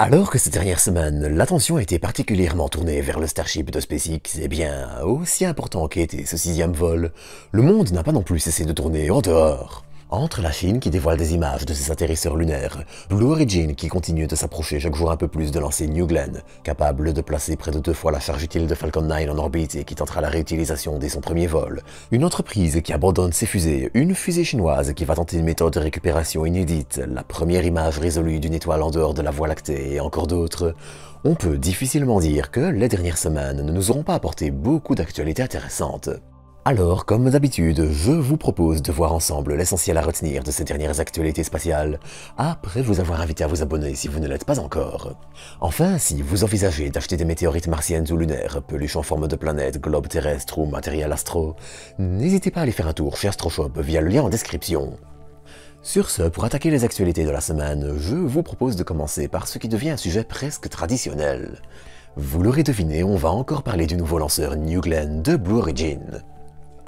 Alors que ces dernières semaines, l'attention a été particulièrement tournée vers le Starship de SpaceX, eh bien, aussi important qu'ait été ce sixième vol, le monde n'a pas non plus cessé de tourner en dehors. Entre la Chine qui dévoile des images de ses atterrisseurs lunaires, Blue Origin qui continue de s'approcher chaque jour un peu plus de lancer New Glenn, capable de placer près de 2 fois la charge utile de Falcon 9 en orbite et qui tentera la réutilisation dès son premier vol, une entreprise qui abandonne ses fusées, une fusée chinoise qui va tenter une méthode de récupération inédite, la première image résolue d'une étoile en dehors de la Voie lactée et encore d'autres, on peut difficilement dire que les dernières semaines ne nous auront pas apporté beaucoup d'actualités intéressantes. Alors, comme d'habitude, je vous propose de voir ensemble l'essentiel à retenir de ces dernières actualités spatiales, après vous avoir invité à vous abonner si vous ne l'êtes pas encore. Enfin, si vous envisagez d'acheter des météorites martiennes ou lunaires, peluches en forme de planètes, globes terrestres ou matériel astro, n'hésitez pas à aller faire un tour chez AstroShop via le lien en description. Sur ce, pour attaquer les actualités de la semaine, je vous propose de commencer par ce qui devient un sujet presque traditionnel. Vous l'aurez deviné, on va encore parler du nouveau lanceur New Glenn de Blue Origin.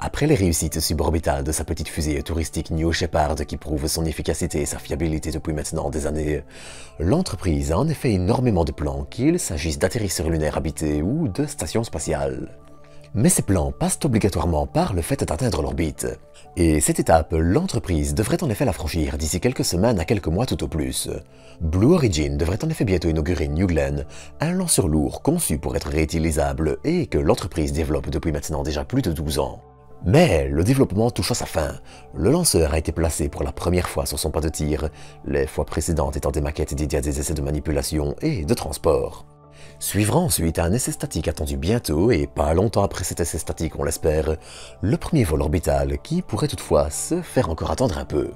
Après les réussites suborbitales de sa petite fusée touristique New Shepard qui prouve son efficacité et sa fiabilité depuis maintenant des années, l'entreprise a en effet énormément de plans, qu'il s'agisse d'atterrisseurs lunaires habités ou de stations spatiales. Mais ces plans passent obligatoirement par le fait d'atteindre l'orbite. Et cette étape, l'entreprise devrait en effet la franchir d'ici quelques semaines à quelques mois tout au plus. Blue Origin devrait en effet bientôt inaugurer New Glenn, un lanceur lourd conçu pour être réutilisable et que l'entreprise développe depuis maintenant déjà plus de 12 ans. Mais le développement touche à sa fin. Le lanceur a été placé pour la première fois sur son pas de tir, les fois précédentes étant des maquettes dédiées à des essais de manipulation et de transport. Suivra ensuite un essai statique attendu bientôt et pas longtemps après cet essai statique on l'espère, le premier vol orbital qui pourrait toutefois se faire encore attendre un peu.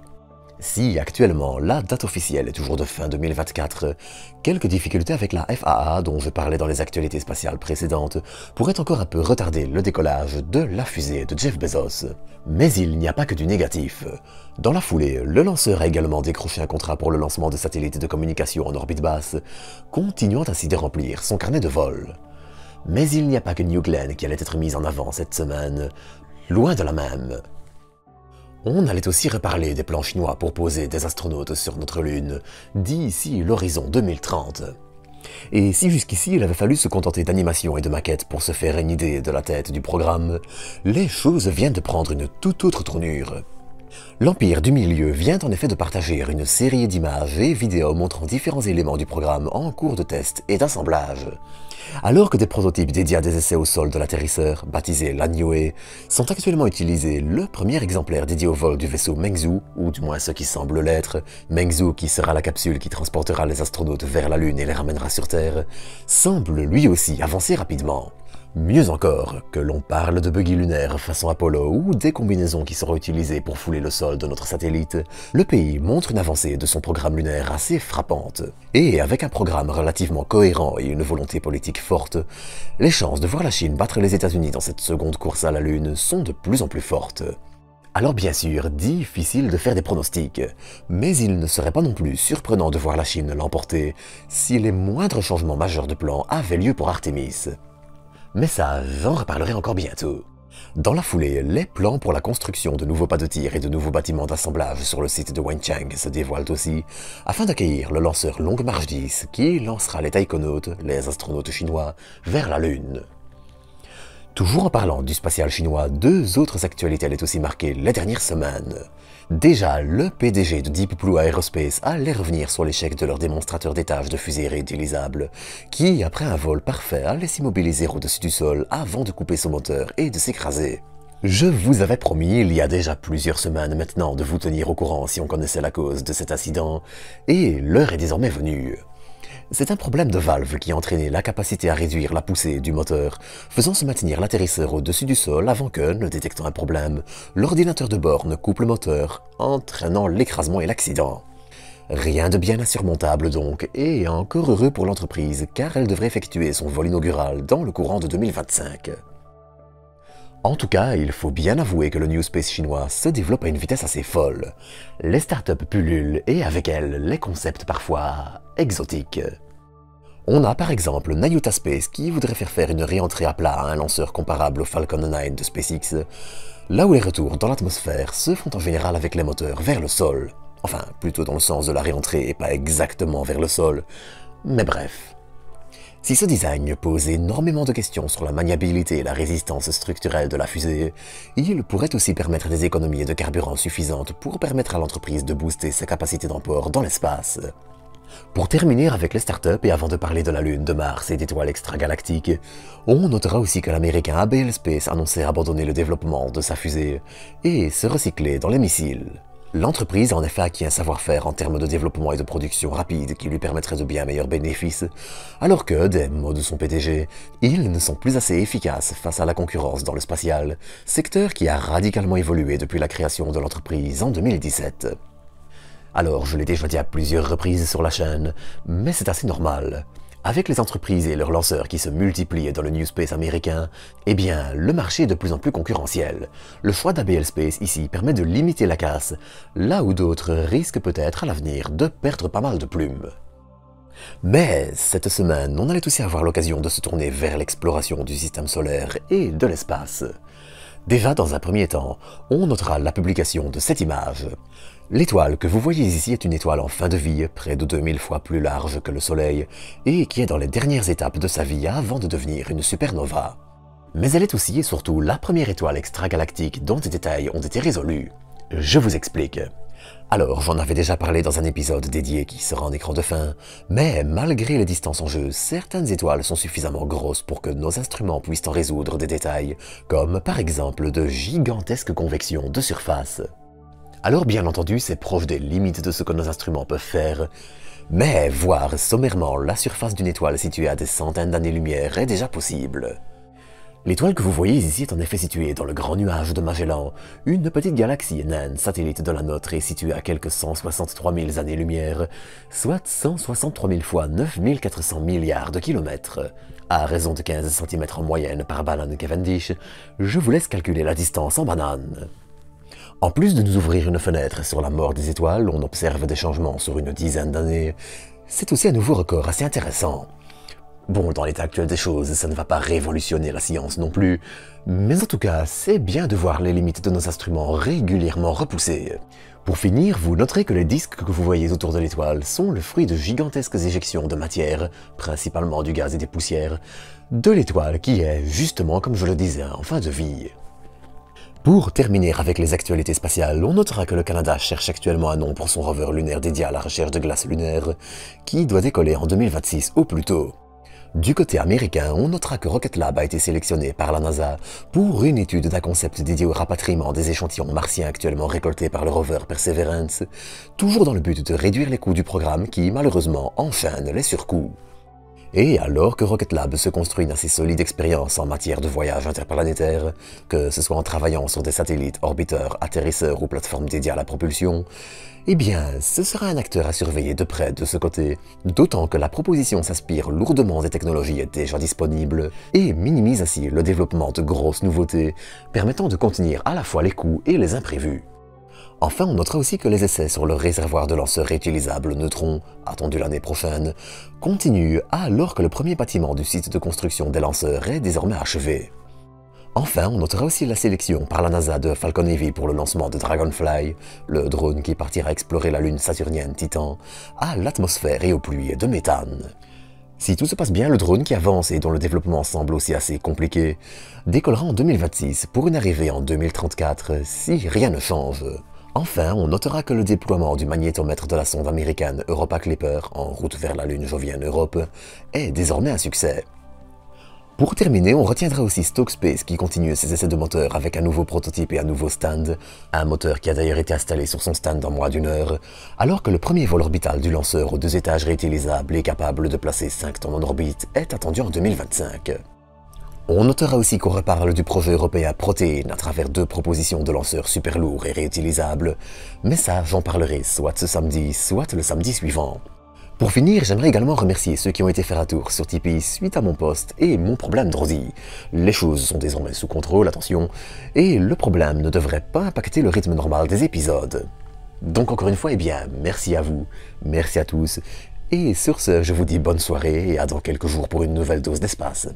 Si actuellement la date officielle est toujours de fin 2024, quelques difficultés avec la FAA dont je parlais dans les actualités spatiales précédentes pourraient encore un peu retarder le décollage de la fusée de Jeff Bezos. Mais il n'y a pas que du négatif. Dans la foulée, le lanceur a également décroché un contrat pour le lancement de satellites de communication en orbite basse, continuant ainsi de remplir son carnet de vol. Mais il n'y a pas que New Glenn qui allait être mise en avant cette semaine, loin de la même. On allait aussi reparler des plans chinois pour poser des astronautes sur notre Lune d'ici l'horizon 2030. Et si jusqu'ici il avait fallu se contenter d'animations et de maquettes pour se faire une idée de la tête du programme, les choses viennent de prendre une toute autre tournure. L'Empire du Milieu vient en effet de partager une série d'images et vidéos montrant différents éléments du programme en cours de test et d'assemblage. Alors que des prototypes dédiés à des essais au sol de l'atterrisseur, baptisé Lanyoe, sont actuellement utilisés, le premier exemplaire dédié au vol du vaisseau Mengzhou, ou du moins ce qui semble l'être, Mengzhou qui sera la capsule qui transportera les astronautes vers la Lune et les ramènera sur Terre, semble lui aussi avancer rapidement. Mieux encore, que l'on parle de buggy lunaires façon Apollo ou des combinaisons qui seront utilisées pour fouler le sol de notre satellite, le pays montre une avancée de son programme lunaire assez frappante. Et avec un programme relativement cohérent et une volonté politique forte, les chances de voir la Chine battre les États-Unis dans cette seconde course à la Lune sont de plus en plus fortes. Alors bien sûr, difficile de faire des pronostics, mais il ne serait pas non plus surprenant de voir la Chine l'emporter si les moindres changements majeurs de plan avaient lieu pour Artemis. Mais ça, j'en reparlerai encore bientôt. Dans la foulée, les plans pour la construction de nouveaux pas de tir et de nouveaux bâtiments d'assemblage sur le site de Wenchang se dévoilent aussi, afin d'accueillir le lanceur Longue Marche 10 qui lancera les taïkonautes, les astronautes chinois, vers la Lune. Toujours en parlant du spatial chinois, deux autres actualités allaient aussi marquer les dernières semaines. Déjà, le PDG de Deep Blue Aerospace allait revenir sur l'échec de leur démonstrateur d'étage de fusée réutilisable, qui, après un vol parfait, allait s'immobiliser au-dessus du sol avant de couper son moteur et de s'écraser. Je vous avais promis il y a déjà plusieurs semaines maintenant de vous tenir au courant si on connaissait la cause de cet incident, et l'heure est désormais venue. C'est un problème de valve qui a entraîné l'incapacité à réduire la poussée du moteur, faisant se maintenir l'atterrisseur au-dessus du sol avant que, ne détectant un problème, l'ordinateur de bord ne coupe le moteur, entraînant l'écrasement et l'accident. Rien de bien insurmontable donc, et encore heureux pour l'entreprise car elle devrait effectuer son vol inaugural dans le courant de 2025. En tout cas, il faut bien avouer que le New Space chinois se développe à une vitesse assez folle. Les startups pullulent et avec elles, les concepts parfois exotiques. On a par exemple Nayuta Space qui voudrait faire une réentrée à plat à un lanceur comparable au Falcon 9 de SpaceX, là où les retours dans l'atmosphère se font en général avec les moteurs vers le sol. Enfin, plutôt dans le sens de la réentrée et pas exactement vers le sol. Mais bref. Si ce design pose énormément de questions sur la maniabilité et la résistance structurelle de la fusée, il pourrait aussi permettre des économies de carburant suffisantes pour permettre à l'entreprise de booster sa capacité d'emport dans l'espace. Pour terminer avec les startups et avant de parler de la Lune, de Mars et d'étoiles extragalactiques, on notera aussi que l'américain ABL Space annonçait abandonner le développement de sa fusée et se recycler dans les missiles. L'entreprise a en effet acquis un savoir-faire en termes de développement et de production rapide qui lui permettrait de bien meilleurs bénéfices, alors que, des mots de son PDG, ils ne sont plus assez efficaces face à la concurrence dans le spatial, secteur qui a radicalement évolué depuis la création de l'entreprise en 2017. Alors, je l'ai déjà dit à plusieurs reprises sur la chaîne, mais c'est assez normal. Avec les entreprises et leurs lanceurs qui se multiplient dans le New Space américain, eh bien, le marché est de plus en plus concurrentiel. Le choix d'ABL Space ici permet de limiter la casse, là où d'autres risquent peut-être à l'avenir de perdre pas mal de plumes. Mais cette semaine, on allait aussi avoir l'occasion de se tourner vers l'exploration du système solaire et de l'espace. Déjà, dans un premier temps, on notera la publication de cette image. L'étoile que vous voyez ici est une étoile en fin de vie, près de 2000 fois plus large que le Soleil, et qui est dans les dernières étapes de sa vie avant de devenir une supernova. Mais elle est aussi et surtout la première étoile extragalactique dont des détails ont été résolus. Je vous explique. Alors, j'en avais déjà parlé dans un épisode dédié qui sera en écran de fin, mais malgré les distances en jeu, certaines étoiles sont suffisamment grosses pour que nos instruments puissent en résoudre des détails, comme par exemple de gigantesques convections de surface. Alors bien entendu, c'est proche des limites de ce que nos instruments peuvent faire, mais voir sommairement la surface d'une étoile située à des centaines d'années-lumière est déjà possible. L'étoile que vous voyez ici est en effet située dans le Grand Nuage de Magellan, une petite galaxie naine satellite de la nôtre et située à quelques 163 000 années-lumière, soit 163 000 fois 9 400 milliards de kilomètres. À raison de 15 cm en moyenne par banane Cavendish, je vous laisse calculer la distance en banane. En plus de nous ouvrir une fenêtre sur la mort des étoiles, on observe des changements sur une dizaine d'années. C'est aussi un nouveau record assez intéressant. Bon, dans l'état actuel des choses, ça ne va pas révolutionner la science non plus, mais en tout cas, c'est bien de voir les limites de nos instruments régulièrement repoussées. Pour finir, vous noterez que les disques que vous voyez autour de l'étoile sont le fruit de gigantesques éjections de matière, principalement du gaz et des poussières, de l'étoile qui est, justement comme je le disais, en fin de vie. Pour terminer avec les actualités spatiales, on notera que le Canada cherche actuellement un nom pour son rover lunaire dédié à la recherche de glace lunaire, qui doit décoller en 2026 au plus tôt. Du côté américain, on notera que Rocket Lab a été sélectionné par la NASA pour une étude d'un concept dédié au rapatriement des échantillons martiens actuellement récoltés par le rover Perseverance, toujours dans le but de réduire les coûts du programme qui, malheureusement, enchaîne les surcoûts. Et alors que Rocket Lab se construit une assez solide expérience en matière de voyage interplanétaire, que ce soit en travaillant sur des satellites, orbiteurs, atterrisseurs ou plateformes dédiées à la propulsion, eh bien, ce sera un acteur à surveiller de près de ce côté, d'autant que la proposition s'inspire lourdement des technologies déjà disponibles et minimise ainsi le développement de grosses nouveautés, permettant de contenir à la fois les coûts et les imprévus. Enfin, on notera aussi que les essais sur le réservoir de lanceurs réutilisables neutrons, attendu l'année prochaine, continuent alors que le premier bâtiment du site de construction des lanceurs est désormais achevé. Enfin, on notera aussi la sélection par la NASA de Falcon Heavy pour le lancement de Dragonfly, le drone qui partira explorer la lune saturnienne Titan, à l'atmosphère et aux pluies de méthane. Si tout se passe bien, le drone qui avance et dont le développement semble aussi assez compliqué, décollera en 2026 pour une arrivée en 2034 si rien ne change. Enfin, on notera que le déploiement du magnétomètre de la sonde américaine Europa Clipper en route vers la Lune Jovienne Europe est désormais un succès. Pour terminer, on retiendra aussi Stoke Space qui continue ses essais de moteur avec un nouveau prototype et un nouveau stand, un moteur qui a d'ailleurs été installé sur son stand en moins d'une heure, alors que le premier vol orbital du lanceur aux 2 étages réutilisables et capable de placer 5 tonnes en orbite est attendu en 2025. On notera aussi qu'on reparle du projet européen Protein à travers 2 propositions de lanceurs super lourds et réutilisables, mais ça j'en parlerai soit ce samedi, soit le samedi suivant. Pour finir, j'aimerais également remercier ceux qui ont été faire un tour sur Tipeee suite à mon post et mon problème d'ordi. Les choses sont désormais sous contrôle, attention, et le problème ne devrait pas impacter le rythme normal des épisodes. Donc encore une fois, eh bien, merci à vous, merci à tous, et sur ce, je vous dis bonne soirée et à dans quelques jours pour une nouvelle dose d'espace.